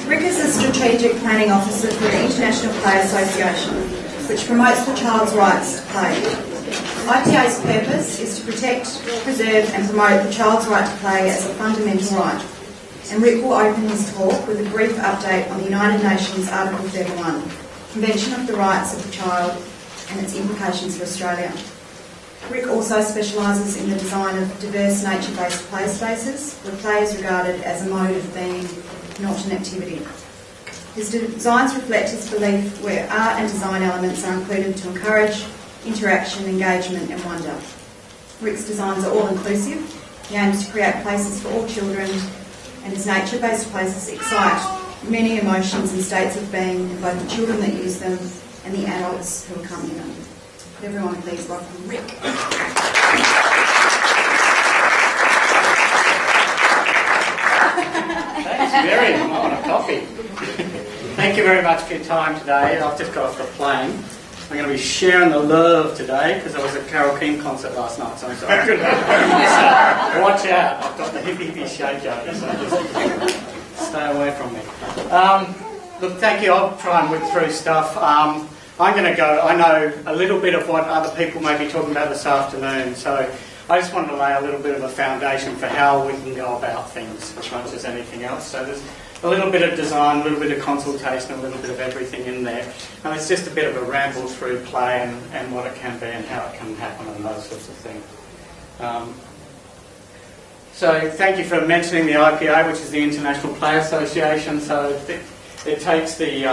Ric is the Strategic Planning Officer for the International Play Association, which promotes the child's rights to play. IPA's purpose is to protect, preserve and promote the child's right to play as a fundamental right. And Ric will open his talk with a brief update on the United Nations Article 31, Convention of the Rights of the Child and its implications for Australia. Ric also specialises in the design of diverse nature-based play spaces, where play is regarded as a mode of being, not an activity. His designs reflect his belief where art and design elements are included to encourage interaction, engagement and wonder. Ric's designs are all-inclusive. He aims to create places for all children, and his nature-based places excite many emotions and states of being in both the children that use them and the adults who accompany them. Could everyone please welcome Ric. Thanks, Mary. I want a coffee. Thank you very much for your time today. I've just got off the plane. I'm going to be sharing the love today because I was at Carole King concert last night, so I couldn't. So watch out. I've got the hippie shakeover, so just stay away from me. Look, thank you. I'll try and whip through stuff. I'm going to go. I know a little bit of what other people may be talking about this afternoon, so I just wanted to lay a little bit of a foundation for how we can go about things as much as anything else. So there's a little bit of design, a little bit of consultation, a little bit of everything in there. And it's just a bit of a ramble through play and what it can be and how it can happen and those sorts of things. So thank you for mentioning the IPA, which is the International Play Association. So it takes the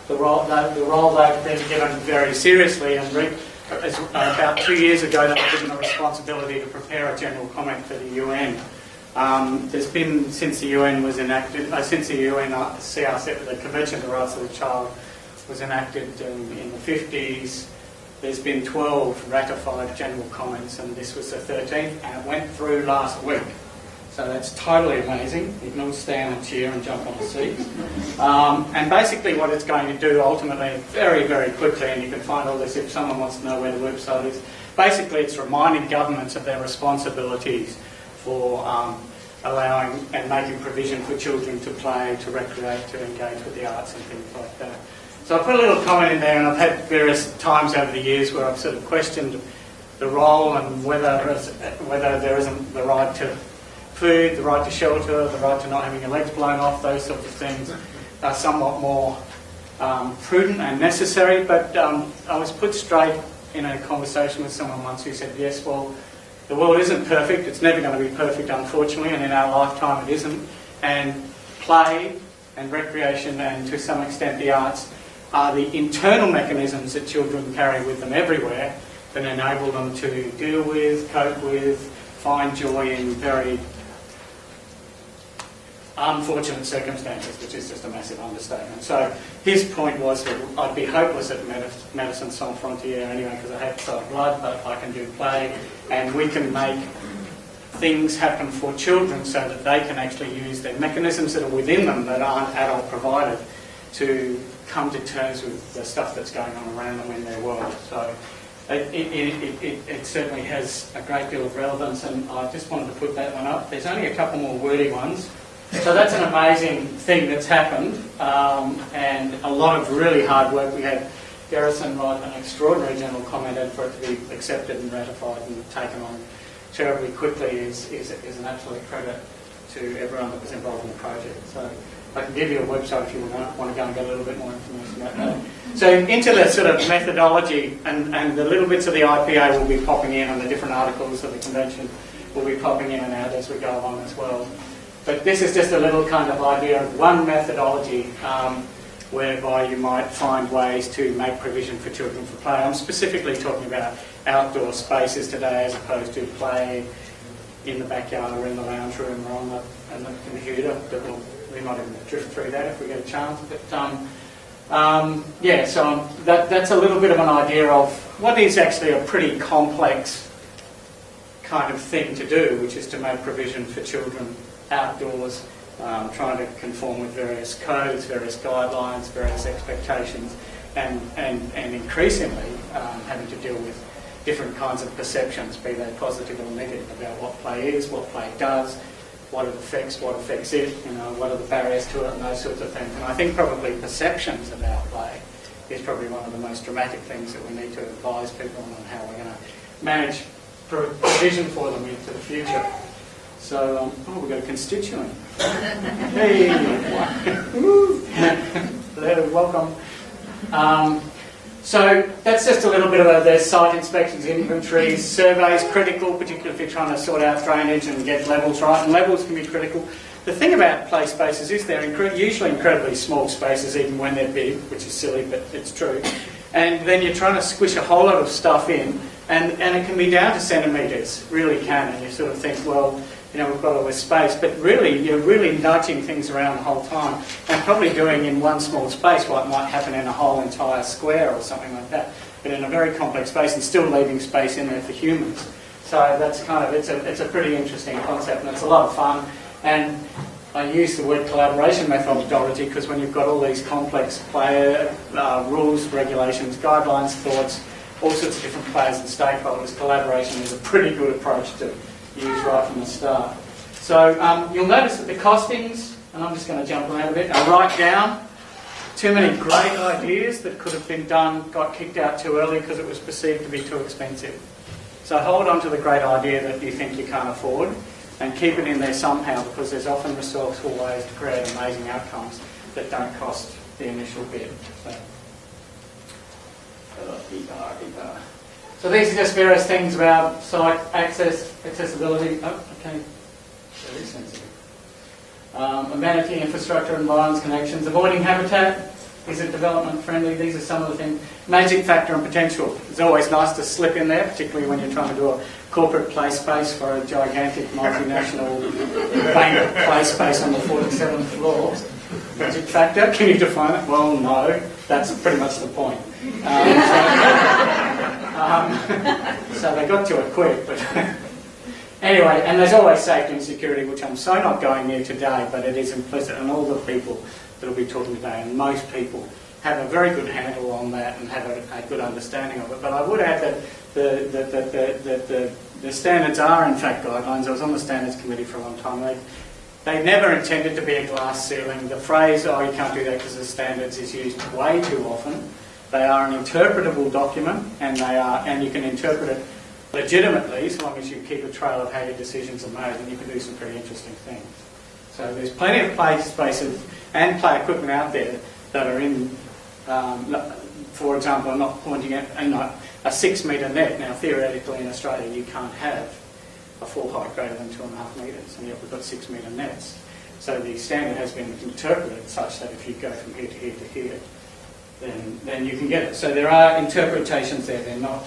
role they've been given very seriously, and Ric, about 2 years ago, they were given the responsibility to prepare a general comment for the UN. There's been, since the UN was enacted, since the UN CRC, the Convention of the Rights of the Child, was enacted in the 50s, there's been 12 ratified general comments, and this was the 13th, and it went through last week. So that's totally amazing. You can all stand and cheer and jump on the seats. And basically what it's going to do ultimately, very, very quickly, and you can find all this if someone wants to know where the website is, basically it's reminding governments of their responsibilities for allowing and making provision for children to play, to recreate, to engage with the arts and things like that. So I put a little comment in there, and I've had various times over the years where I've sort of questioned the role and whether there isn't the right to food, the right to shelter, the right to not having your legs blown off, those sorts of things are somewhat more prudent and necessary. But I was put straight in a conversation with someone once who said, yes, well, the world isn't perfect, it's never going to be perfect unfortunately, and in our lifetime it isn't, and play and recreation and to some extent the arts are the internal mechanisms that children carry with them everywhere that enable them to deal with, cope with, find joy in very unfortunate circumstances, which is just a massive understatement. So his point was that I'd be hopeless at Medicine Sans Frontières anyway because I have side blood, but I can do play and we can make things happen for children so that they can actually use their mechanisms that are within them that aren't adult provided to come to terms with the stuff that's going on around them in their world. So it certainly has a great deal of relevance, and I just wanted to put that one up. There's only a couple more wordy ones. So that's an amazing thing that's happened, and a lot of really hard work. We had Garrison write an extraordinary general comment, and for it to be accepted and ratified and taken on terribly quickly is an absolute credit to everyone that was involved in the project. So I can give you a website if you want to go and get a little bit more information about that. So into the sort of methodology, and the little bits of the IPA will be popping in, and the different articles of the convention will be popping in and out as we go along as well. But this is just a little kind of idea of one methodology whereby you might find ways to make provision for children for play. I'm specifically talking about outdoor spaces today as opposed to play in the backyard or in the lounge room or on the computer. We might even drift through that if we get a chance. But yeah, so that's a little bit of an idea of what is actually a pretty complex kind of thing to do, which is to make provision for children outdoors, trying to conform with various codes, various guidelines, various expectations, and increasingly having to deal with different kinds of perceptions, be they positive or negative, about what play is, what play does, what it affects, what affects it, what are the barriers to it, and those sorts of things. And I think probably perceptions about play is probably one of the most dramatic things that we need to advise people on how we're going to manage provision for them into the future. So, we've got a constituent. Hey, welcome. So that's just a little bit of there's site inspections, inventories, surveys, critical, particularly if you're trying to sort out drainage and get levels right, and levels can be critical. The thing about play spaces is they're usually incredibly small spaces, even when they're big, which is silly, but it's true. And then you're trying to squish a whole lot of stuff in, and it can be down to centimetres, really can, and you sort of think, well, we've got all this space, but really, you're really nudging things around the whole time, and probably doing in one small space what might happen in a whole entire square or something like that, but in a very complex space and still leaving space in there for humans. So that's kind of, it's a pretty interesting concept, and it's a lot of fun. And I use the word collaboration methodology because when you've got all these complex player rules, regulations, guidelines, thoughts, all sorts of different players and stakeholders, collaboration is a pretty good approach to use right from the start. So you'll notice that the costings, and I'm just going to jump around a bit, are right down. Too many great ideas that could have been done got kicked out too early because it was perceived to be too expensive. So hold on to the great idea that you think you can't afford and keep it in there somehow, because there's often resourceful ways to create amazing outcomes that don't cost the initial bit. So these are just various things about site access, accessibility. Oh, okay, very sensitive. Amenity, infrastructure, environments, connections, avoiding habitat. Is it development friendly? These are some of the things. Magic factor and potential. It's always nice to slip in there, particularly when you're trying to do a corporate play space for a gigantic multinational bank play space on the 47th floor. Magic factor, can you define it? Well, no, that's pretty much the point. So they got to it quick, but anyway, and there's always safety and security, which I'm so not going near today, but it is implicit in all the people that will be talking today, and most people have a very good handle on that and have a good understanding of it. But I would add that the standards are in fact guidelines. I was on the standards committee for a long time. They never intended to be a glass ceiling. The phrase, oh, you can't do that because of standards, is used way too often. They are an interpretable document, and you can interpret it legitimately as long as you keep a trail of how your decisions are made, and you can do some pretty interesting things. So there's plenty of play spaces and play equipment out there that are in, for example, I'm not pointing at a 6 metre net. Now theoretically in Australia you can't have a full height greater than 2.5 metres, and yet we've got 6 metre nets. So the standard has been interpreted such that if you go from here to here to here, then you can get it. So there are interpretations there. They're not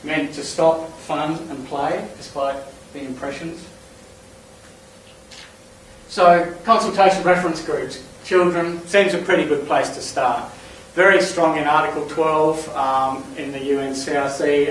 meant to stop fun and play, despite the impressions. So consultation reference groups, children, seems a pretty good place to start. Very strong in Article 12 in the UNCRC,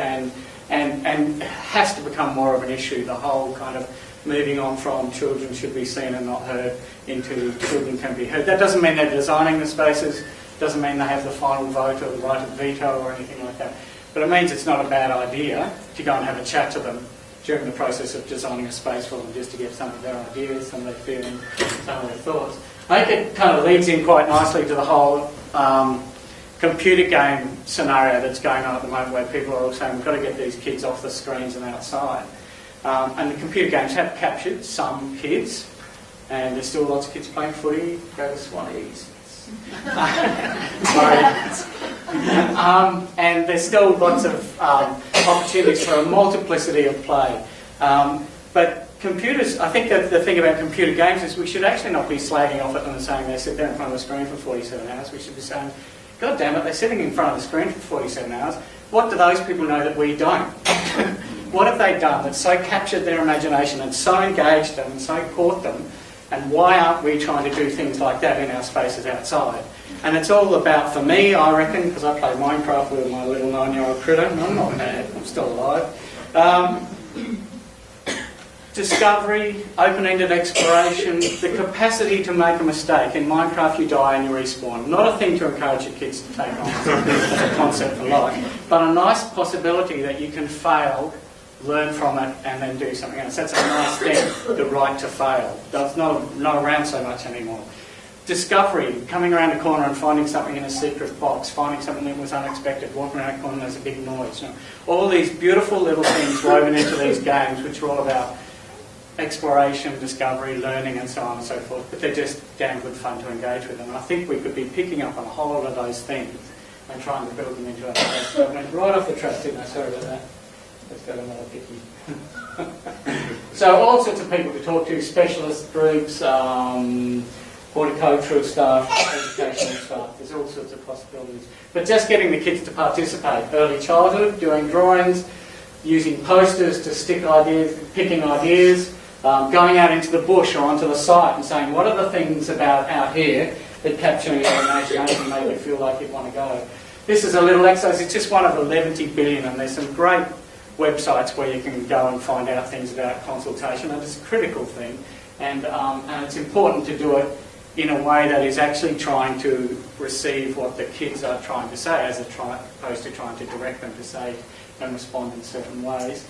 and has to become more of an issue. The whole kind of moving on from children should be seen and not heard into children can be heard. That doesn't mean they're designing the spaces, doesn't mean they have the final vote or the right of veto or anything like that. But it means it's not a bad idea to go and have a chat to them during the process of designing a space for them, just to get some of their ideas, some of their feelings, some of their thoughts. I think it kind of leads in quite nicely to the whole computer game scenario that's going on at the moment, where people are all saying we've got to get these kids off the screens and outside. And the computer games have captured some kids, and there's still lots of kids playing footy, go to Swannies. And there's still lots of opportunities for a multiplicity of play. But computers, I think that the thing about computer games is we should actually not be slagging off at them and saying they sit there in front of the screen for 47 hours. We should be saying, God damn it, they're sitting in front of the screen for 47 hours. What do those people know that we don't? What have they done that so captured their imagination and so engaged them and so caught them? And why aren't we trying to do things like that in our spaces outside? And it's all about, for me, I reckon, because I play Minecraft with my little 9-year-old critter, and I'm not mad, I'm still alive. Discovery, open-ended exploration, the capacity to make a mistake. In Minecraft you die and you respawn. Not a thing to encourage your kids to take on as a concept for life, but a nice possibility that you can fail learn from it, and then do something else. That's a nice thing, the right to fail. That's not around so much anymore. Discovery, coming around a corner and finding something in a secret box, finding something that was unexpected, walking around a corner and there's a big noise. You know, all these beautiful little things woven into these games, which are all about exploration, discovery, learning, and so on and so forth. But they're just damn good fun to engage with. And I think we could be picking up on a whole lot of those things and trying to build them into our lives. So I went right off the track, didn't I? Sorry about that. Let's go to another picky. So all sorts of people to talk to, specialist groups, horticultural staff, educational staff. There's all sorts of possibilities. But just getting the kids to participate, early childhood, doing drawings, using posters to stick ideas, picking ideas, going out into the bush or onto the site and saying, what are the things about out here that capture your imagination and make you feel like you'd want to go. This is a little exercise. It's just one of 11 billion, and there's some great websites where you can go and find out things about consultation, and it's a critical thing. And it's important to do it in a way that is actually trying to receive what the kids are trying to say, as opposed to trying to direct them to say and respond in certain ways.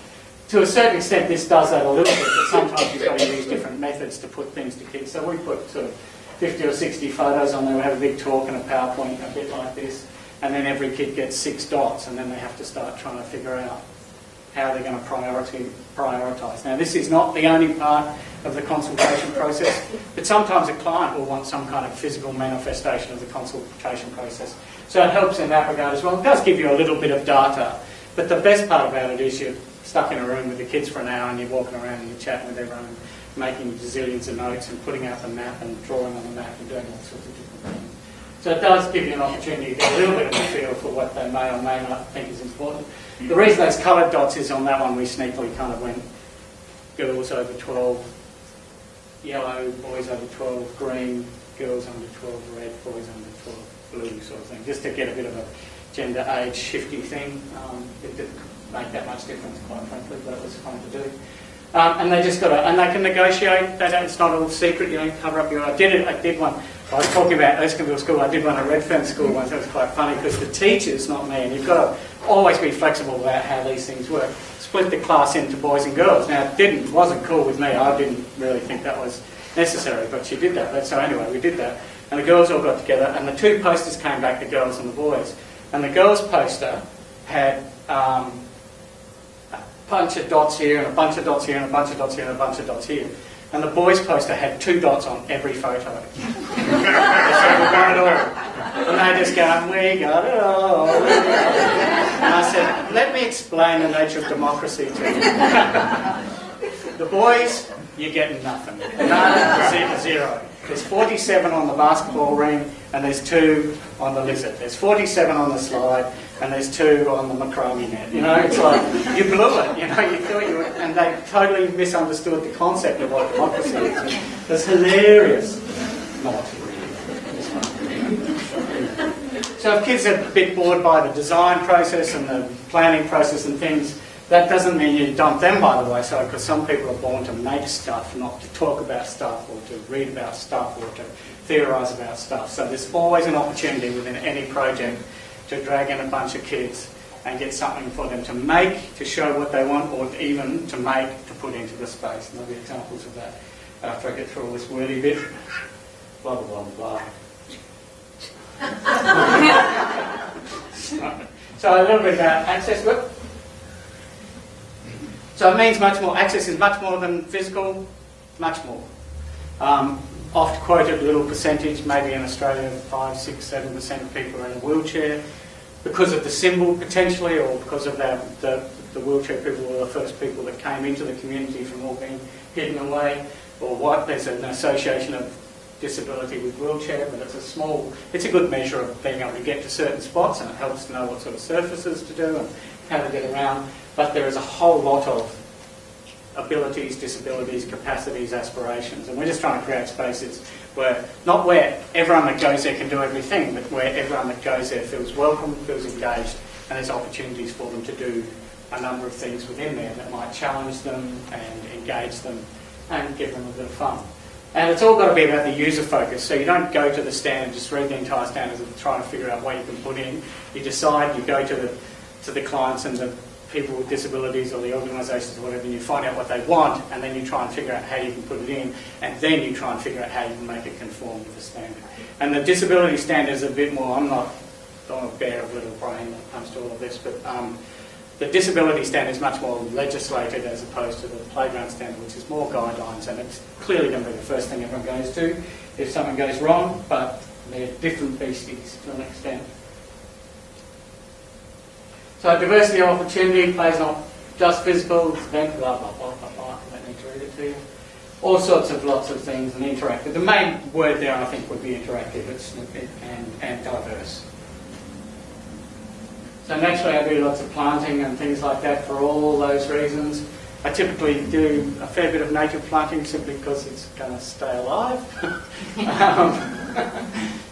To a certain extent, this does that a little bit, but sometimes you've got to use different methods to put things to kids. So we put sort of 50 or 60 photos on there. We have a big talk and a PowerPoint, a bit like this, and then every kid gets 6 dots, and then they have to start trying to figure out how they're going to prioritise. Now, this is not the only part of the consultation process, but sometimes a client will want some kind of physical manifestation of the consultation process. So it helps in that regard as well. It does give you a little bit of data, but the best part about it is you're stuck in a room with the kids for an hour and you're walking around and you're chatting with everyone, making zillions of notes and putting out the map and drawing on the map and doing all sorts of different things. So it does give you an opportunity to get a little bit of a feel for what they may or may not think is important. The reason those coloured dots is on that one we sneakily kind of went girls over 12, yellow, boys over 12, green, girls under 12, red, boys under 12, blue sort of thing, just to get a bit of a gender age shifty thing. It didn't make that much difference, quite frankly, but it was fun to do. And they just got to, and they can negotiate. It's not all secret. You don't cover up your. I did one. I was talking about Erskineville School. I did one at Redfern School once. It was quite funny because the teachers, not me, and you've got to always be flexible about how these things work. Split the class into boys and girls. Now, it wasn't cool with me. I didn't really think that was necessary, but she did that. So anyway, we did that, and the girls all got together, and the 2 posters came back, the girls and the boys. And the girls' poster had a bunch of dots here, and a bunch of dots here, and a bunch of dots here, and a bunch of dots here. And the boys' poster had 2 dots on every photo. They said, we got it all. And they just go, we got it all. And I said, let me explain the nature of democracy to you. The boys, you're getting nothing. None, 0. There's 47 on the basketball ring, and there's 2 on the lizard. There's 47 on the slide, and there's 2 on the macrame net. You know, it's like, you blew it, you know, you thought you were, and they totally misunderstood the concept of what democracy is. It's hilarious. Not really. So if kids are a bit bored by the design process and the planning process and things, that doesn't mean you dump them by the wayside, because some people are born to make stuff, not to talk about stuff or to read about stuff or to theorise about stuff. So there's always an opportunity within any project to drag in a bunch of kids and get something for them to make, to show what they want, or even to make, to put into the space. And there'll be examples of that after I get through all this wordy bit. Blah, blah, blah, blah. So a little bit about access. Whoop. So it means much more. Access is much more than physical, much more. Oft quoted little percentage, maybe in Australia 5, 6, 7% of people are in a wheelchair because of the symbol potentially, or because of the wheelchair people were the first people that came into the community from all being hidden away, or what. There's an association of disability with wheelchair, but it's a good measure of being able to get to certain spots, and it helps to know what sort of surfaces to do and how to get around. But there is a whole lot of abilities, disabilities, capacities, aspirations, and we're just trying to create spaces where, not where everyone that goes there can do everything, but where everyone that goes there feels welcome, feels engaged, and there's opportunities for them to do a number of things within there that might challenge them and engage them and give them a bit of fun. And it's all got to be about the user focus, so you don't go to the stand and just read the entire stand and try to figure out what you can put in. You decide, you go to the clients and the people with disabilities or the organisations or whatever, and you find out what they want, and then you try and figure out how you can put it in, and then you try and figure out how you can make it conform to the standard. And the disability standard is a bit more, I'm a bear of little brain when it comes to all of this, but the disability standard is much more legislated as opposed to the playground standard, which is more guidelines, and it's clearly going to be the first thing everyone goes to if something goes wrong, but they're different beasties to an extent. So diversity of opportunity, play is not just physical, event, blah, blah, blah, blah, blah. I don't need to read it to you. All sorts of lots of things, and interactive. The main word there, I think, would be interactive and diverse. So naturally I do lots of planting and things like that for all those reasons. I typically do a fair bit of native planting simply because it's going to stay alive.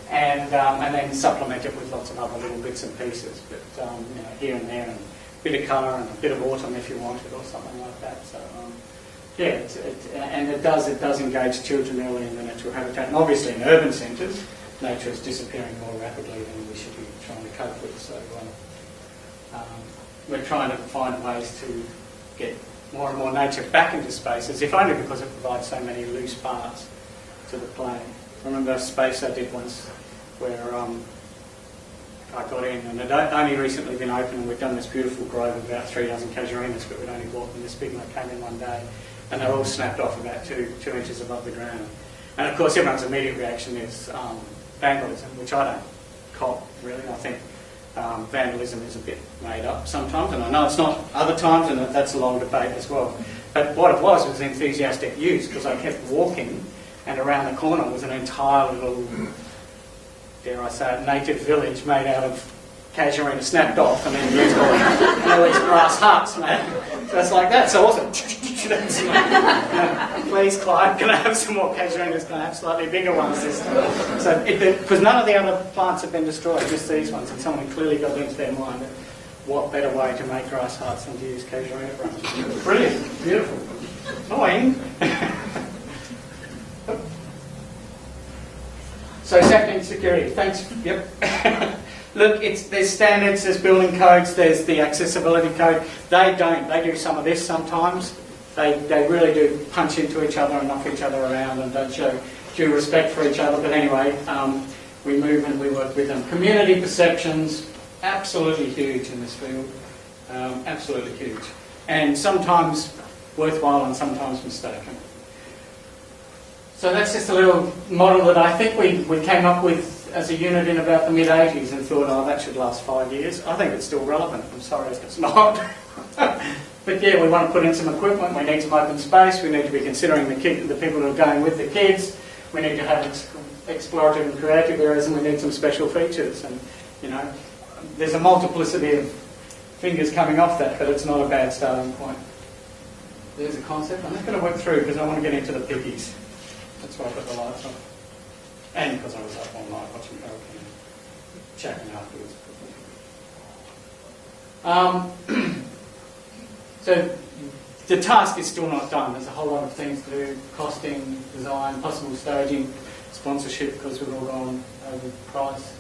And then supplement it with lots of other little bits and pieces, but you know, here and there, and a bit of colour and a bit of autumn if you wanted, or something like that. So yeah, it does engage children early in the natural habitat, and obviously in urban centres, nature is disappearing more rapidly than we should be trying to cope with. So we're trying to find ways to get more and more nature back into spaces, if only because it provides so many loose parts to the play. I remember a space I did once where I got in, and it had only recently been open, and we'd done this beautiful grove of about 3 dozen casuarinas, but we'd only bought them this big, and they came in one day, and they were all snapped off about 2 inches above the ground. And of course everyone's immediate reaction is vandalism, which I don't cop really. I think vandalism is a bit made up sometimes, and I know it's not other times, and that's a long debate as well. But what it was enthusiastic use, because I kept walking, and around the corner was an entire little, dare I say it, native village made out of casuarina snapped off, and then used all these grass huts, man. So it's like, that's awesome. Please, Clive, can I have some more casuarinas? Can I have slightly bigger ones this time? So, because none of the other plants have been destroyed, just these ones, and someone clearly got into their mind that what better way to make grass huts than to use casuarina branches. Brilliant, beautiful. Annoying. So safety and security, thanks. Yep. Look, there's standards, there's building codes, there's the accessibility code. They do some of this sometimes. They really do punch into each other and knock each other around and don't show due respect for each other. But anyway, we move and we work with them. Community perceptions, absolutely huge in this field. Absolutely huge. And sometimes worthwhile and sometimes mistaken. So that's just a little model that I think we came up with as a unit in about the mid-80s and thought, oh, that should last 5 years. I think it's still relevant. I'm sorry if it's not. But yeah, we want to put in some equipment. We need some open space. We need to be considering the people who are going with the kids. We need to have explorative and creative areas, and we need some special features. And, you know, there's a multiplicity of fingers coming off that, but it's not a bad starting point. There's a concept. I'm just going to work through because I want to get into the pickies. That's why I put the lights on. And because I was up all night watching Hurricane, chatting afterwards. So the task is still not done. There's a whole lot of things to do: costing, design, possible staging, sponsorship, because we've all gone over the price.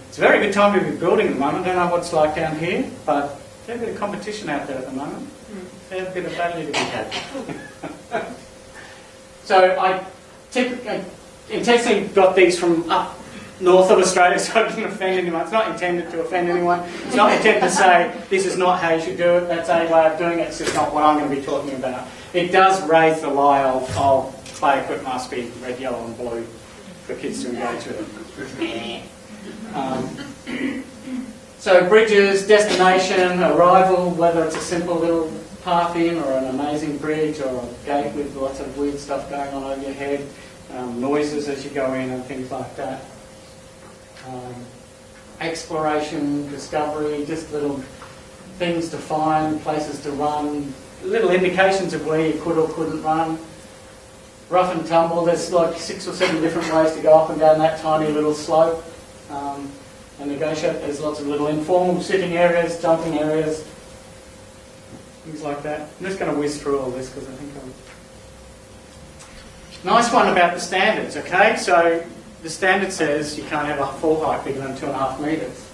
It's a very good time to be building at the moment. I don't know what it's like down here, but there's a bit of competition out there at the moment. There's a bit of value to be had. So I intentionally got these from up north of Australia so I didn't offend anyone. It's not intended to offend anyone. It's not intended to say this is not how you should do it. That's a way of doing it. It's just not what I'm going to be talking about. It does raise the lie of play equipment must be red, yellow and blue for kids to engage with it. So bridges, destination, arrival, whether it's a simple little path in or an amazing bridge or a gate with lots of weird stuff going on over your head, noises as you go in and things like that. Exploration, discovery, just little things to find, places to run, little indications of where you could or couldn't run. Rough and tumble, there's like 6 or 7 different ways to go up and down that tiny little slope. And negotiate, there's lots of little informal sitting areas, jumping areas, things like that. I'm just going to whiz through all this because I think Nice one about the standards, okay? So the standard says you can't have a fall height bigger than 2.5 metres.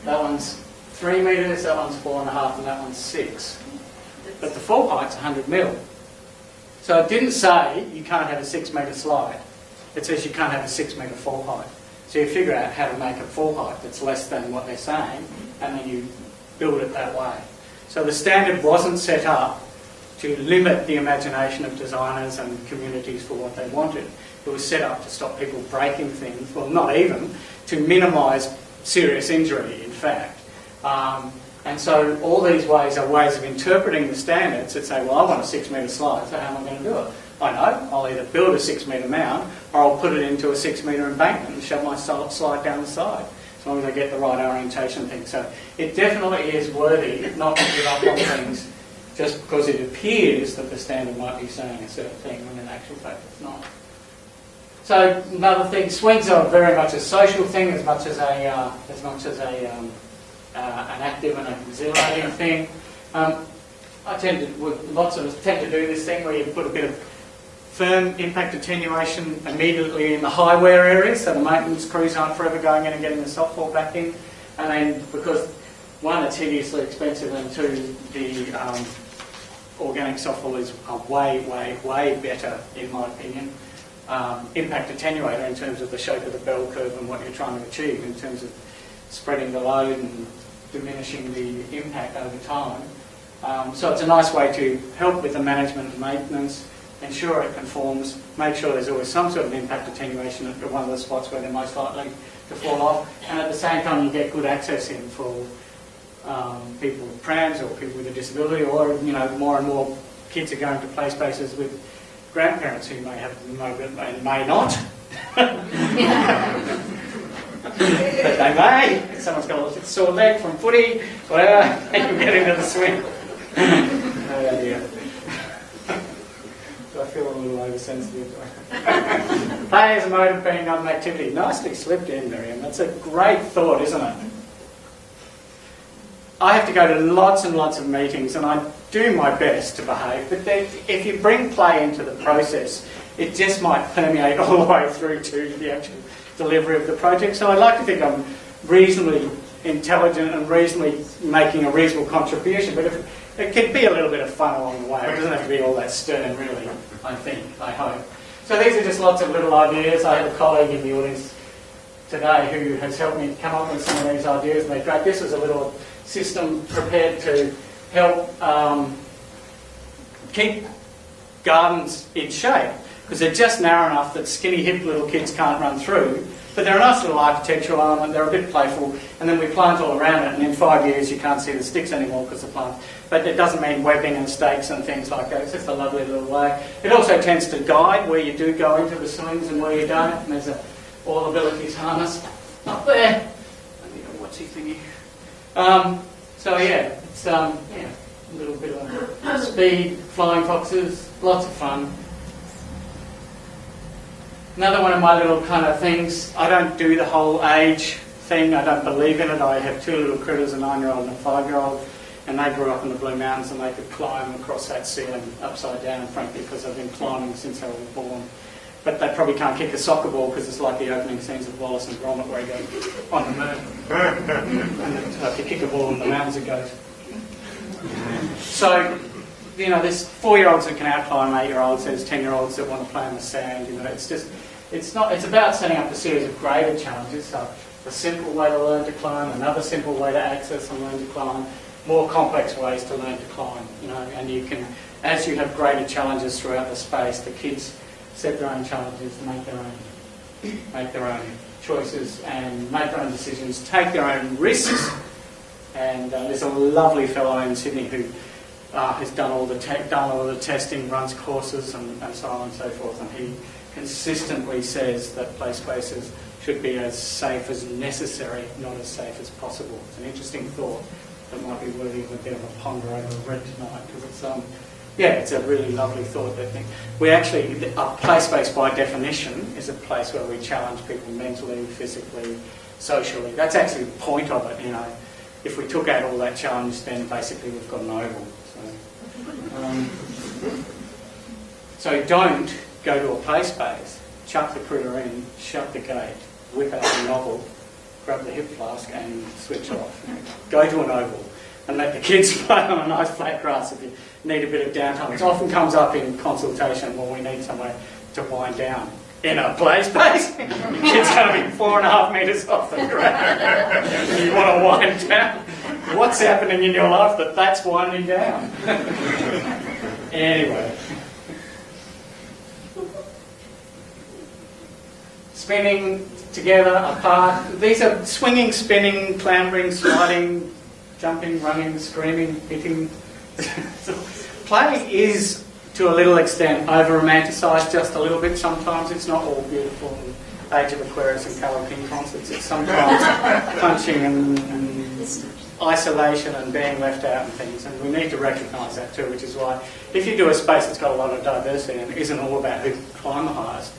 That one's 3 metres, that one's 4.5, and that one's 6. But the fall height's 100 mil. So it didn't say you can't have a 6 metre slide. It says you can't have a 6 metre fall height. So you figure out how to make a fall height that's less than what they're saying, and then you build it that way. So the standard wasn't set up to limit the imagination of designers and communities for what they wanted. It was set up to stop people breaking things, well, not even, to minimise serious injury, in fact. And so all these ways are ways of interpreting the standards that say, well, I want a 6 metre slide, so how am I going to do it? I know, I'll either build a 6 metre mound or I'll put it into a 6 metre embankment and shove my slide down the side, as long as I get the right orientation thing. So it definitely is worthy not to give up on things just because it appears that the standard might be saying a certain thing when in actual fact it's not. So another thing, swings are very much a social thing as much as an active and an exhilarating thing. Lots of us tend to do this thing where you put a bit of firm impact attenuation immediately in the high wear areas, so the maintenance crews aren't forever going in and getting the softball back in. And then because one, it's hideously expensive, and two, the organic softball is a way, way, way better, in my opinion, impact attenuator in terms of the shape of the bell curve and what you're trying to achieve in terms of spreading the load and diminishing the impact over time. So it's a nice way to help with the management and maintenance, ensure it conforms, make sure there's always some sort of impact attenuation at one of the spots where they're most likely to fall off, and at the same time you get good access in for people with prams or people with a disability, or more and more kids are going to play spaces with grandparents who may have mobility and may not. But they may. Someone's got a sore leg from footy, whatever, and you get into the swing. Oh dear. Do I feel a little oversensitive? Play as a mode of being on activity. Nicely slipped in, Miriam. That's a great thought, isn't it? I have to go to lots and lots of meetings, and I do my best to behave, but if you bring play into the process, it just might permeate all the way through to the actual delivery of the project. So I like to think I'm reasonably intelligent and reasonably making a reasonable contribution, but it can be a little bit of fun along the way. It doesn't have to be all that stern, really, I hope. So these are just lots of little ideas. I have a colleague in the audience today who has helped me come up with some of these ideas, and they're great. This is a little system prepared to help keep gardens in shape, because they're just narrow enough that skinny hip little kids can't run through, but they're a nice little architectural element, they're a bit playful, and then we plant all around it, and in 5 years you can't see the sticks anymore because the plant, but it doesn't mean webbing and stakes and things like that. It's just a lovely little way. It also tends to guide where you do go into the swings and where you don't, and there's a all abilities harness up there. I need a watchy thingy. So yeah, it's a little bit of speed, flying foxes, lots of fun. Another one of my little kind of things, I don't do the whole age thing, I don't believe in it. I have two little critters, a 9-year-old and a 5-year-old, and they grew up in the Blue Mountains and they could climb across that ceiling upside down, frankly, because I've been climbing since they were born. But they probably can't kick a soccer ball because it's like the opening scenes of Wallace and Gromit where he goes on the moon. And if you kick a ball in the mountains, it goes. So, there's 4-year-olds that can out-climb 8-year-olds, there's 10-year-olds that want to play in the sand, it's about setting up a series of graded challenges. So a simple way to learn to climb, another simple way to access and learn to climb, more complex ways to learn to climb, and you can, as you have graded challenges throughout the space, the kids set their own challenges, make their own choices and make their own decisions, take their own risks. And there's a lovely fellow in Sydney who has done all the testing, runs courses and so on and so forth, and he consistently says that play spaces should be as safe as necessary, not as safe as possible. It's an interesting thought that might be worthy of a bit of a ponder over a read tonight, because it's a really lovely thought. A play space by definition is a place where we challenge people mentally, physically, socially. That's actually the point of it, If we took out all that challenge, then basically we've got an oval. So don't go to a play space, chuck the critter in, shut the gate, whip out the novel, grab the hip flask and switch off. Go to an oval and let the kids play on a nice flat grass if you need a bit of downtime. It often comes up in consultation when we need somewhere to wind down. In a play space, your kid's going to be 4.5 metres off the ground. And you want to wind down. What's happening in your life that's winding down? Anyway. Spinning together, apart. These are swinging, spinning, clambering, sliding, jumping, running, screaming, hitting. Play is, to a little extent, over-romanticised just a little bit sometimes. It's not all beautiful and Age of Aquarius and colour king concerts. It's sometimes punching and isolation and being left out and things. And we need to recognise that too, which is why if you do a space that's got a lot of diversity and isn't all about who can climb the highest,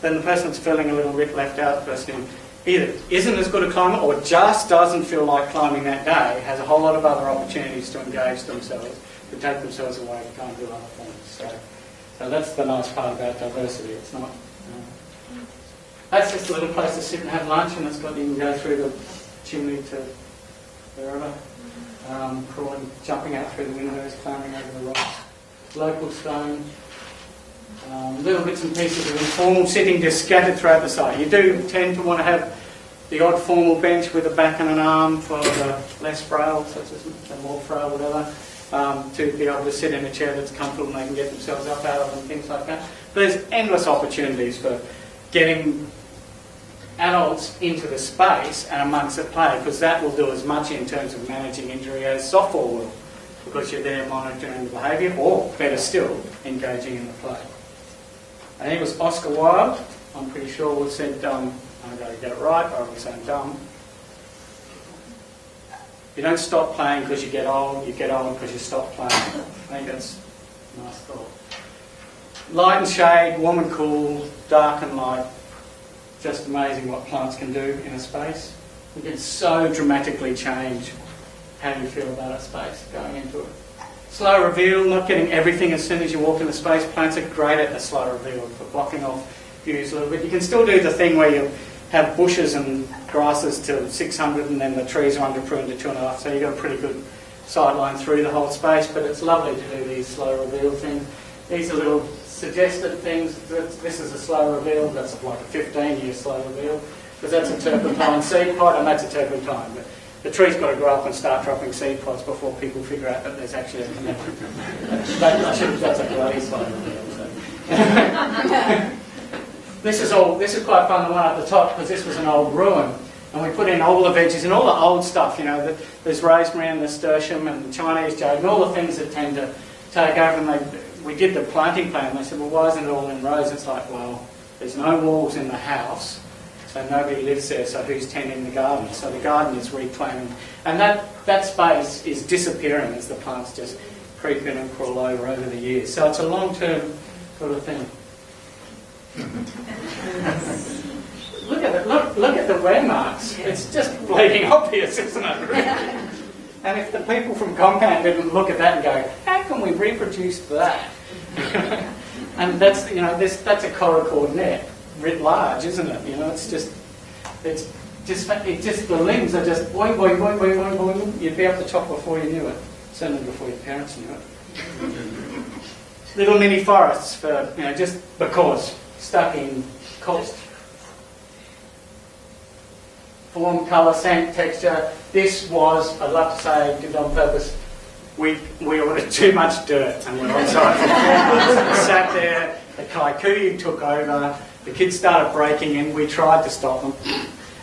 then the person that's feeling a little bit left out, the person who either isn't as good a climber or just doesn't feel like climbing that day, has a whole lot of other opportunities to engage themselves, to take themselves away to go and do other things. So that's the nice part about diversity. It's not. That's just a little place to sit and have lunch, and it's got you can go through the chimney to wherever, crawling, jumping out through the windows, clambering over the rocks. Local stone. Little bits and pieces of informal sitting just scattered throughout the site. You do tend to want to have the odd formal bench with a back and an arm for the less frail, such as the more frail, whatever, to be able to sit in a chair that's comfortable and they can get themselves up out of and things like that. But there's endless opportunities for getting adults into the space and amongst the play, because that will do as much in terms of managing injury as softball will, because you're there monitoring the behaviour, or better still, engaging in the play. I think it was Oscar Wilde, I'm pretty sure, was said, I'm going to get it right, or I'll be saying dumb. You don't stop playing because you get old because you stop playing. I think that's a nice thought. Light and shade, warm and cool, dark and light. Just amazing what plants can do in a space. You can so dramatically change how you feel about a space going into it. Slow reveal, not getting everything as soon as you walk into space. Plants are great at the slow reveal for blocking off views a little bit. You can still do the thing where you have bushes and grasses to 600 and then the trees are underpruned to 2.5, so you've got a pretty good sightline through the whole space, but it's lovely to do these slow reveal things. These are little suggested things. This is a slow reveal, that's like a 15-year slow reveal, because that's a turpentine seed pod and that's a turpentine. But the tree's got to grow up and start dropping seed pods before people figure out that there's actually a connection. That's a bloody slow reveal. So. This is quite fun, the one at the top, because this was an old ruin. And we put in all the veggies and all the old stuff, you know, there's rosemary and nasturtium and the Chinese jade and all the things that tend to take over. And we did the planting plan. They said, well, why isn't it all in rows? It's like, well, there's no walls in the house, so nobody lives there, so who's tending the garden? So the garden is reclaiming. And that space is disappearing as the plants just creep in and crawl over the years. So it's a long-term sort of thing. Look at it. Look at the wear marks. It's just bleeding obvious, isn't it? Really? And if the people from Kompan didn't look at that and go, how can we reproduce that? And that's that's a coracord net writ large, isn't it? You know, it's just the limbs are just boing boing boing boing boing boing. You'd be up the top before you knew it. Certainly before your parents knew it. Little mini forests for just because. Stuck in cost. Form, colour, scent, texture. This was, I'd love to say, did on purpose, we ordered too much dirt and we're on site. We sat there, the kikuyu took over, the kids started breaking in, we tried to stop them.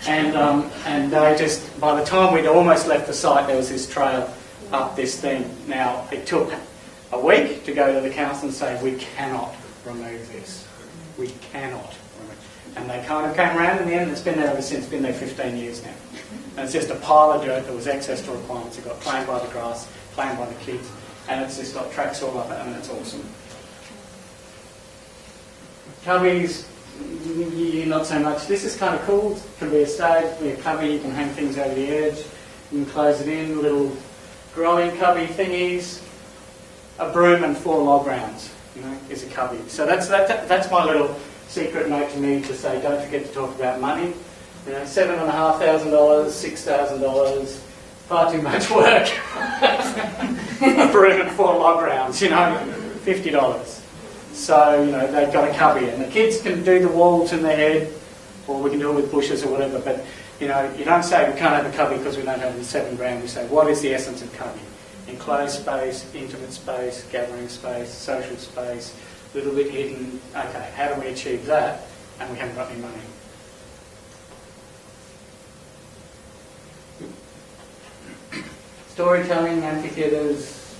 And they just, by the time we'd almost left the site, there was this trail up this thing. Now, it took a week to go to the council and say, we cannot remove this. We cannot. And they kind of came around in the end, and it's been there ever since, been there 15 years now. And it's just a pile of dirt that was excess to requirements. It got claimed by the grass, claimed by the kids, and it's just got tracks all up it, and it's awesome. Cubbies, not so much. This is kind of cool. It can be a stage, be a cubby, you can hang things over the edge, you can close it in, little growing cubby thingies, a broom and 4 log rounds. Is a cubby. So that's my little secret note to me to say, don't forget to talk about money. You know, $7,500, $6,000, far too much work. A broom and 4 log rounds, you know, $50. So, you know, they've got a cubby, and the kids can do the walls in their head, or we can do it with bushes or whatever, but, you know, you don't say we can't have a cubby because we don't have the $7,000. We say, what is the essence of cubby? Enclosed space, intimate space, gathering space, social space, a little bit hidden. Okay, how do we achieve that? And we haven't got any money. Storytelling, amphitheatres,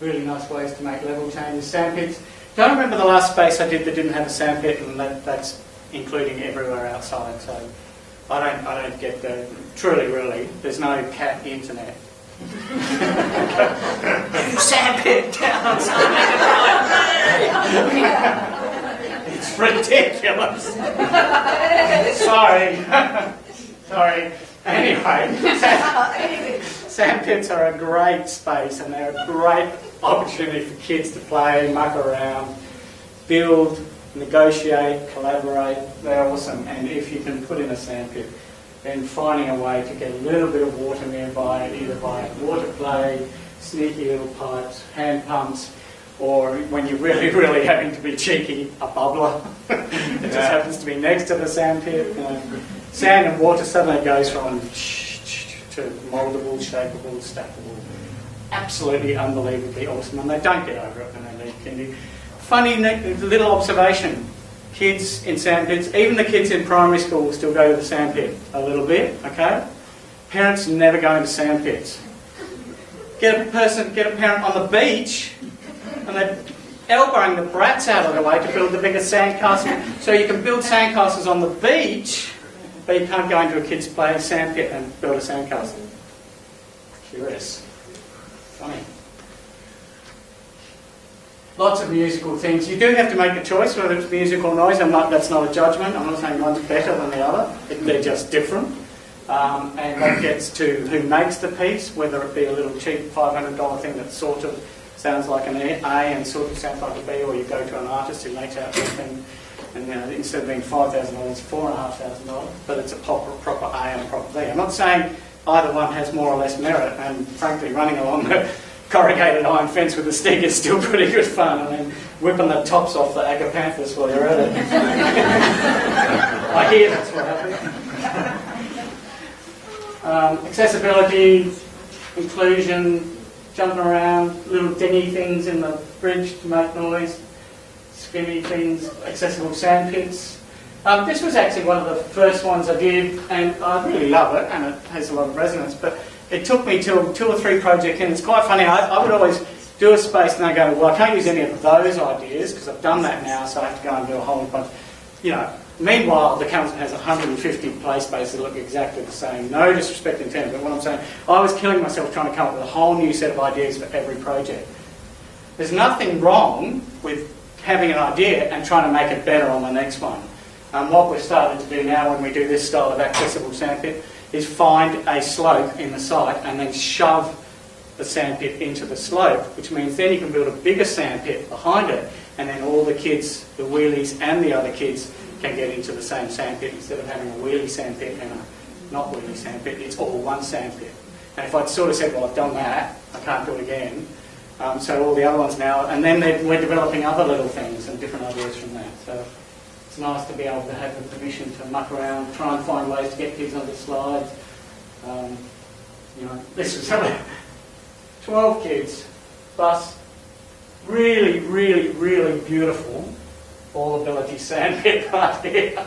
really nice ways to make level changes. Sandpits. Don't remember the last space I did that didn't have a sandpit, and that's including everywhere outside. So I don't get the truly really. There's no cat internet. Sandpit outside. It's ridiculous. Sorry. Anyway, sandpits are a great space, and they're a great opportunity for kids to play, muck around, build, negotiate, collaborate. They're awesome. And if you can put in a sandpit, then finding a way to get a little bit of water nearby, either by water play, sneaky little pipes, hand pumps, or when you're really, really having to be cheeky, a bubbler. It just happens to be next to the sandpit. You know. Sand and water suddenly goes from to mouldable, shapeable, stackable. Absolutely unbelievably awesome, and they don't get over it when they leave kindy. Funny little observation. Kids in sandpits, even the kids in primary school will still go to the sandpit a little bit, okay? Parents never go into sandpits. Get a parent on the beach, and they're elbowing the brats out of the way to build the biggest sandcastle. So you can build sandcastles on the beach, but you can't go into a kid's play sandpit and build a sandcastle. Curious. Funny. Lots of musical things. You do have to make a choice whether it's music or noise. That's not a judgment. I'm not saying one's better than the other. They're just different. And that gets to who makes the piece, whether it be a little cheap $500 thing that sort of sounds like an A and sort of sounds like a B, or you go to an artist who makes out something, and instead of being $5,000, it's $4,500, but it's a proper A and a proper B. I'm not saying either one has more or less merit, and frankly, running along the corrugated iron fence with a stick is still pretty good fun. I mean, whipping the tops off the agapanthus while you're at it. I hear that's what happens. Accessibility, inclusion, jumping around, little dingy things in the bridge to make noise, spinny things, accessible sandpits. This was actually one of the first ones I did, and I really love it, and it has a lot of resonance, but it took me till 2 or 3 projects, and it's quite funny. I would always do a space and I go, well, I can't use any of those ideas because I've done that now, so I have to go and do a whole bunch. You know, meanwhile, the council has 150 play spaces that look exactly the same. No disrespect intended, but what I'm saying, I was killing myself trying to come up with a whole new set of ideas for every project. There's nothing wrong with having an idea and trying to make it better on the next one. What we've started to do now when we do this style of accessible sandpit is find a slope in the site and then shove the sandpit into the slope, which means then you can build a bigger sandpit behind it, and then all the kids, the wheelies and the other kids, can get into the same sandpit instead of having a wheelie sandpit and a not wheelie sandpit. It's all one sandpit. And if I'd sort of said, well, I've done that, I can't do it again, so all the other ones now, and then we're developing other little things and different ideas from that. So it's nice to be able to have the permission to muck around, try and find ways to get kids onto slides. You know, this was 12 kids, plus really, really, really beautiful all-ability sandpit right here.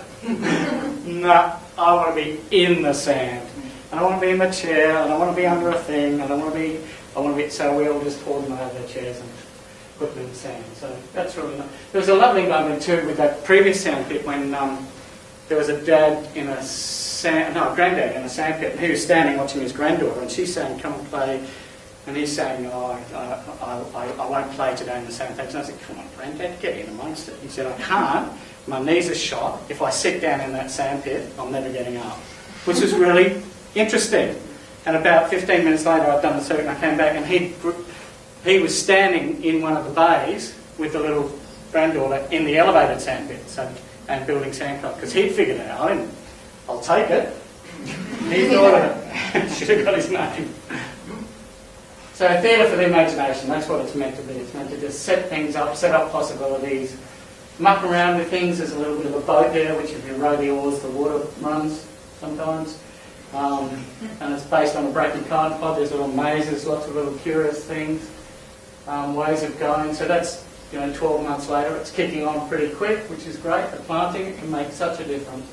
No, I want to be in the sand, and I want to be in the chair, and I want to be under a thing, and I want to be. So we all just poured them over their chairs and put them in the sand. So that's really nice. There was a lovely moment too with that previous sandpit when there was a dad in a granddad in a sandpit, and he was standing watching his granddaughter, and she's saying, "Come and play," and he's saying, "Oh, I won't play today in the sandpit." And I said, "Come on, granddad, get in amongst it." He said, "I can't. My knees are shot. If I sit down in that sandpit, I'm never getting up," which was really interesting. And about 15 minutes later, I'd done the circuit, and I came back, and he was standing in one of the bays with the little granddaughter in the elevated sand pit, and building sandcastles, because he'd figured it out. I'll take it. He thought of it. Should have got his name. So theatre for the imagination, that's what it's meant to be. It's meant to just set things up, set up possibilities, muck around with things. There's a little bit of a boat there, which if you row the oars, the water runs sometimes. And it's based on a breaking card pod. There's little mazes, lots of little curious things, ways of going. So that's, 12 months later, it's kicking on pretty quick, which is great. The planting, it can make such a difference.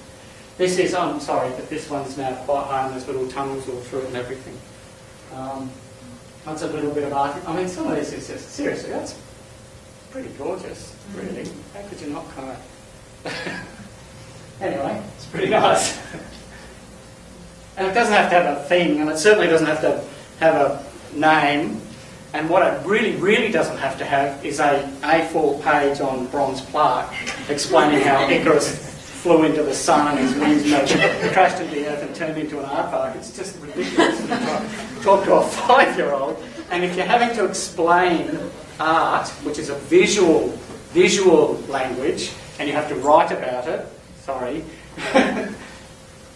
This is, I'm sorry, but this one's now quite high, and there's little tunnels all through it and everything. That's a little bit of art. I mean, some of this is just, seriously, that's pretty gorgeous, really. How could you not kind of... Anyway, it's pretty nice. And it doesn't have to have a theme, and it certainly doesn't have to have a name. And what it really, really doesn't have to have is a A4 page on bronze plaque explaining how Icarus flew into the sun and his wings crashed into the earth and turned into an art park. It's just ridiculous to talk to a 5-year-old. And if you're having to explain art, which is a visual language, and you have to write about it, sorry,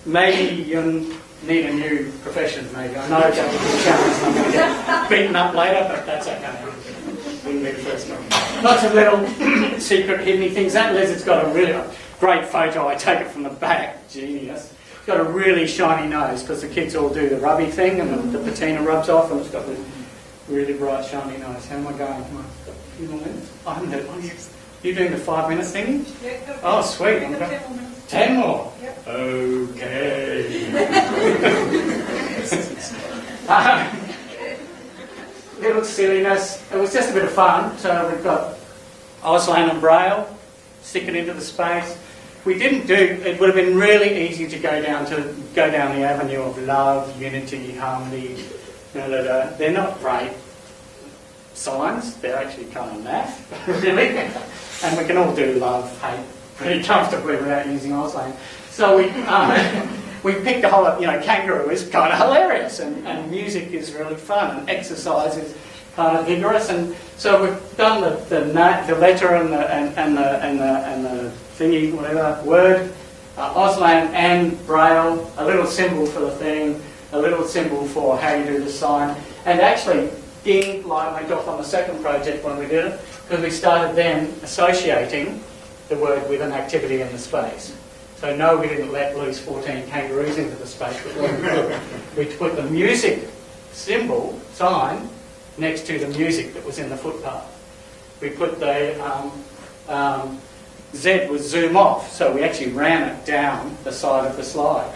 maybe you need a new profession, maybe. I know that would be a challenge and I'm going to get beaten up later, but that's okay. Wouldn't be the first one. Lots of little secret hidden things. That lizard's got a really great photo. I take it from the back. Genius. It's got a really shiny nose because the kids all do the rubby thing and the patina rubs off and it's got this really bright shiny nose. How am I going? Come on, got a few more minutes. I haven't had one yet. You doing the 5-minute thingy? Yeah, oh, sweet. 10 more? Yep. Okay. Little silliness. It was just a bit of fun. So we've got Auslan and Braille. Stick it into the space. We didn't do. It would have been really easy to go down the avenue of love, unity, harmony. They're not great signs. They're actually kind of naff, really. And we can all do love, hate pretty comfortably without using Auslan. So we picked a whole, kangaroo is kind of hilarious, and music is really fun, and exercise is kind of vigorous, and so we've done the letter and the thingy, whatever word, Auslan and Braille, a little symbol for the thing, a little symbol for how you do the sign, and actually Ding light went off on the second project when we did it, because we started then associating the word with an activity in the space. So no, we didn't let loose 14 kangaroos into the space, but we put the music symbol, sign, next to the music that was in the footpath. We put the Z was zoom off, so we actually ran it down the side of the slide.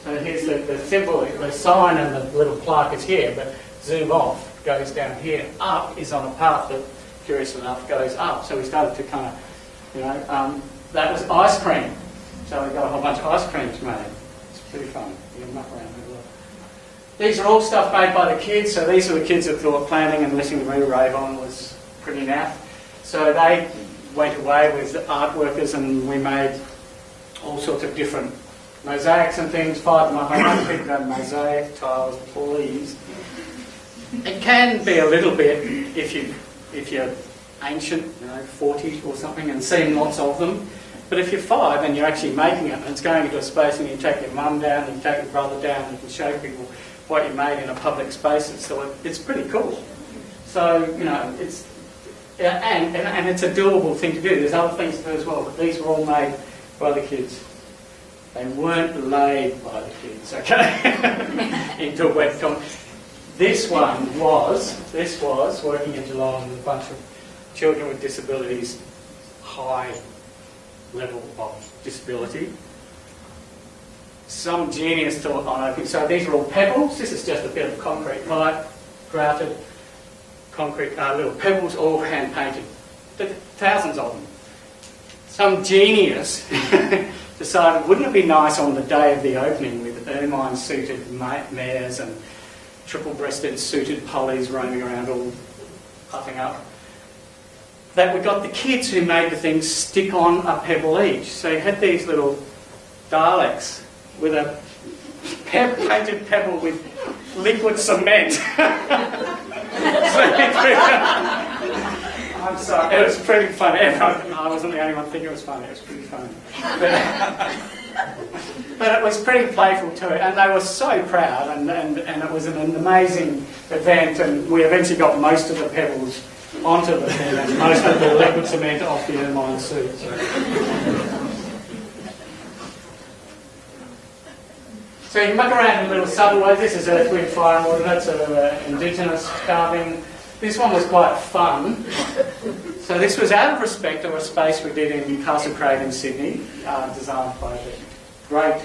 So here's the symbol, the sign and the little plaque is here, but zoom off goes down here. Up is on a path that, curious enough, goes up. So we started to kind of, that was ice cream. So we got a whole bunch of ice creams made. It's pretty fun. You can muck around with it. These are all stuff made by the kids. So these are the kids that thought planning and listening to me rave on was pretty naff. So they went away with art workers and we made all sorts of different mosaics and things. 5 of them I picked up mosaic, tiles, all these. It can be a little bit if you're ancient, 40 or something, and seen lots of them. But if you're 5 and you're actually making it, and it's going into a space, and you take your mum down, and you take your brother down, and you can show people what you made in a public space, so it's pretty cool. So it's and it's a doable thing to do. There's other things to do as well, but these were all made by the kids. They weren't laid by the kids, okay? Into a wet con. This was working in Geelong with a bunch of children with disabilities, high level of disability. Some genius thought on opening. So these are all pebbles. This is just a bit of concrete pipe, grouted concrete, little pebbles, all hand painted. Thousands of them. Some genius decided, wouldn't it be nice on the day of the opening with ermine-suited mares and triple-breasted suited pollies roaming around all puffing up, that we got the kids who made the things stick on a pebble each. So you had these little Daleks with a painted pebble with liquid cement. I It was pretty funny. Everyone, I wasn't the only one thinking it was funny. It was pretty funny. But it was pretty playful too, and they were so proud, and it was an amazing event, and we eventually got most of the pebbles onto the thing, and most of the liquid cement off the ermine suit. So you can muck around in little subtle ways. This is earth, wind, fire and water. That's an indigenous carving. This one was quite fun. So this was out of respect of a space we did in Castle Craig in Sydney, designed by the great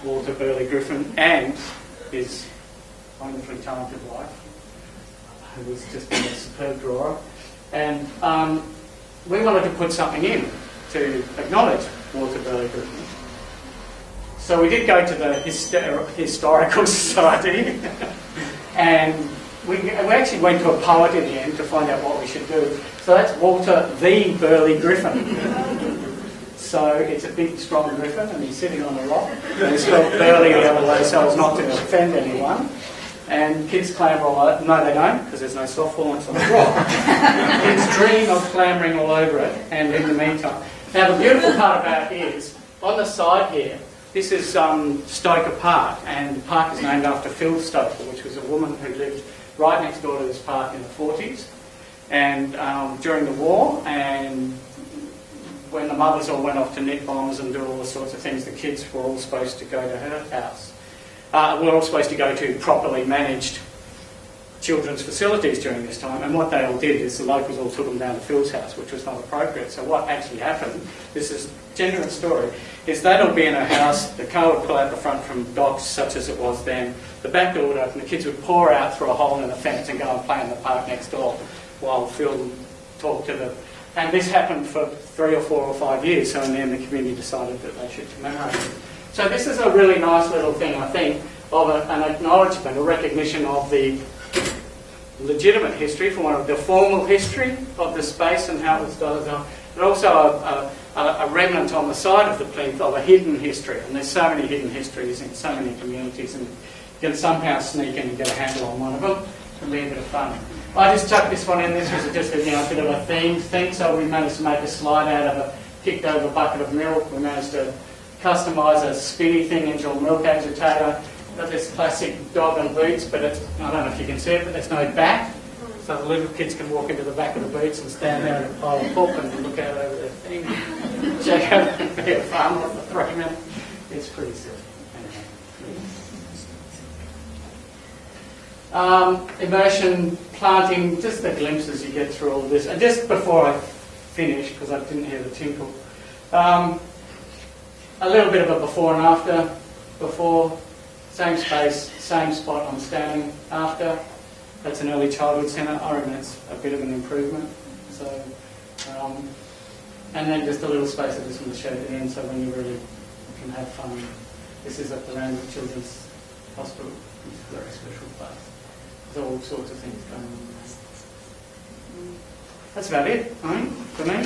Walter Burley Griffin and his wonderfully talented wife, who was just a superb drawer. And we wanted to put something in to acknowledge Walter Burley Griffin. So we did go to the Historical Society and we actually went to a poet in the end to find out what we should do. So that's Walter the Burley Griffin. So it's a big, strong griffin, and he's sitting on a rock. And it's spelled Burley the other way so as not to offend anyone. And kids clamber all over. No, they don't, because there's no soft launch on the rock. Kids dream of clambering all over it, and in the meantime. Now, the beautiful part about it is, on the side here, this is Stoker Park, and the park is named after Phil Stoker, which was a woman who lived right next door to this park in the 40s, and during the war, and when the mothers all went off to knit bombs and do all the sorts of things, the kids were all supposed to go to her house. We're all supposed to go to properly managed children's facilities during this time, and what they all did is the locals all took them down to Phil's house, which was not appropriate. So what actually happened, this is a genuine story, is they'd all be in a house, the car would pull out the front from docks such as it was then, the back door would open, the kids would pour out through a hole in the fence and go and play in the park next door while Phil talked to them. And this happened for 3 or 4 or 5 years, so in the end the community decided that they should commemorate it. So this is a really nice little thing, I think, of an acknowledgement, a recognition of the legitimate history, for one of the formal history of the space and how it was done, but also a remnant on the side of the plinth of a hidden history. And there's so many hidden histories in so many communities, and you can somehow sneak in and get a handle on one of them. It can be a bit of fun. I just chucked this one in. This was just a bit of a themed thing, so we managed to make a slide out of a kicked over bucket of milk. We managed to customise a spinny thing into a milk agitator. Got this classic dog and boots, but it's, I don't know if you can see it, but there's no back. So the little kids can walk into the back of the boots and stand there in a pile of poop and look out over their thing. Check out a bit of fun for 3 minutes. It's pretty silly. Immersion, planting, just the glimpses you get through all of this. And just before I finish, because I didn't hear the tinkle, a little bit of a before and after. Before, same space, same spot I'm standing. After, that's an early childhood centre. I reckon it's a bit of an improvement. So, and then just a little space I just want to show at the end, so when you really can have fun. This is at the Randwick Children's Hospital. It's a very special place. There's all sorts of things going on there. That's about it, I think, for me.